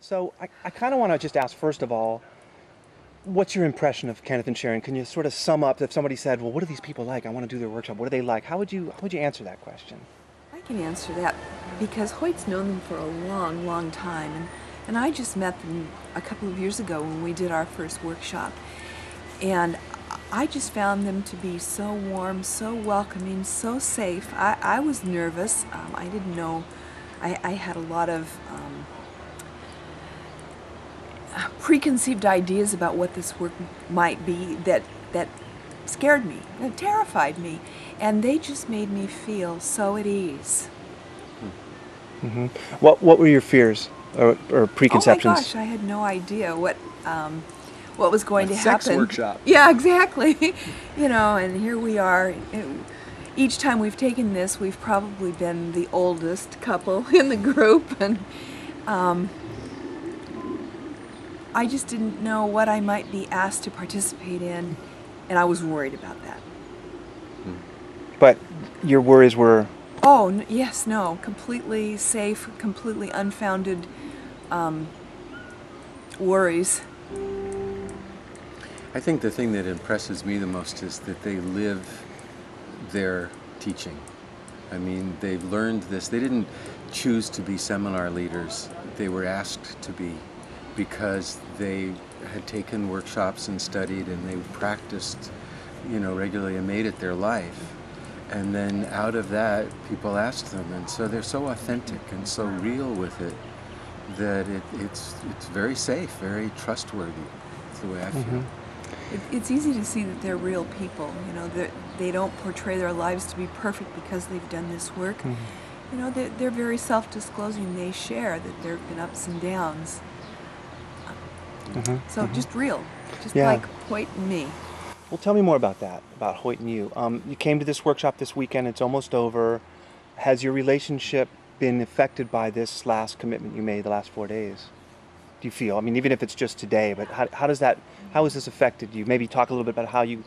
So I kind of want to just ask, first of all, what's your impression of Kenneth and Sharon? Can you sort of sum up if somebody said, well, what are these people like? I want to do their workshop. What are they like? How would you answer that question? I can answer that because Hoyt's known them for a long, long time. And I just met them a couple of years ago when we did our first workshop. And I just found them to be so warm, so welcoming, so safe. I was nervous. I didn't know. I had a lot of preconceived ideas about what this work might be that scared me, that terrified me, and they just made me feel so at ease. Hmm. What were your fears or preconceptions? Oh my gosh, I had no idea what was going to happen. Sex workshop. Yeah, exactly. You know, and here we are. Each time we've taken this, we've probably been the oldest couple in the group, and I just didn't know what I might be asked to participate in, and I was worried about that. But your worries were... Oh, yes, no, completely safe, completely unfounded worries. I think the thing that impresses me the most is that they live their teaching. I mean, they've learned this. They didn't choose to be seminar leaders. They were asked to be because they had taken workshops and studied and they practiced, regularly and made it their life. And then out of that, people asked them. And so they're so authentic and so real with it that it's very safe, very trustworthy. That's the way I feel. Mm-hmm. It's easy to see that they're real people. They don't portray their lives to be perfect because they've done this work. Mm-hmm. They're very self-disclosing. They share that there have been ups and downs. Mm-hmm. So just real, just Yeah. like Hoyt and me. Well, tell me more about that, about Hoyt and you. You came to this workshop this weekend. It's almost over. Has your relationship been affected by this last commitment you made the last 4 days? Do you feel? I mean, even if it's just today, but how has this affected you? Maybe talk a little bit about how you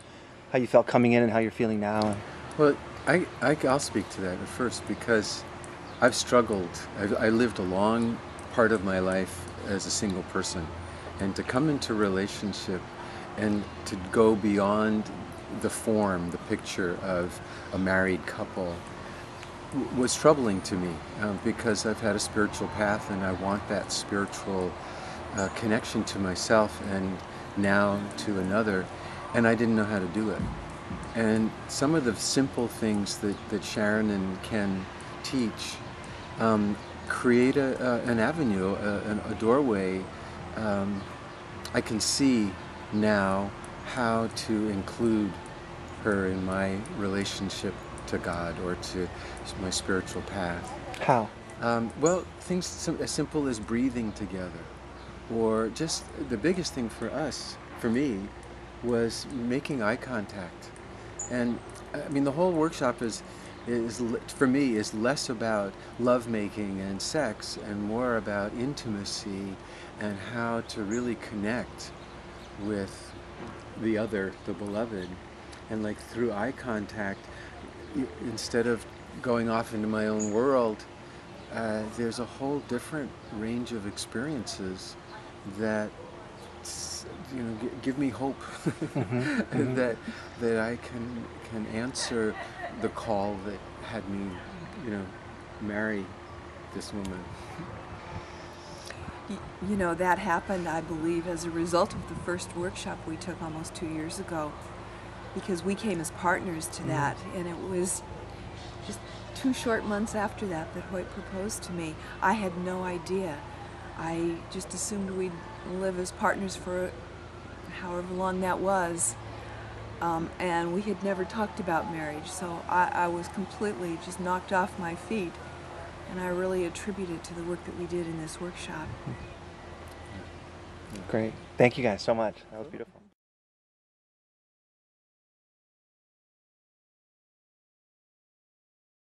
felt coming in and how you're feeling now. Well, I'll speak to that at first because I've struggled. I lived a long part of my life as a single person, and to come into a relationship and to go beyond the form, the picture of a married couple was troubling to me because I've had a spiritual path and I want that spiritual connection to myself and now to another, and I didn't know how to do it. And some of the simple things that Sharon and Ken teach create an avenue, a doorway. I can see now how to include her in my relationship to God or to my spiritual path. How? Well, things as simple as breathing together, or just the biggest thing for me, was making eye contact. And I mean, the whole workshop is for me is less about lovemaking and sex and more about intimacy and how to really connect with the other, the beloved. And like through eye contact, instead of going off into my own world, there's a whole different range of experiences that give me hope. Mm-hmm. Mm-hmm. that I can answer the call that had me marry this woman. That happened, I believe, as a result of the first workshop we took almost 2 years ago, because we came as partners to that, and it was just 2 short months after that Hoyt proposed to me. I had no idea. I just assumed we'd live as partners for however long that was, and we had never talked about marriage, so I was completely just knocked off my feet, and I really attribute it to the work that we did in this workshop. Great. Thank you guys so much. That was beautiful.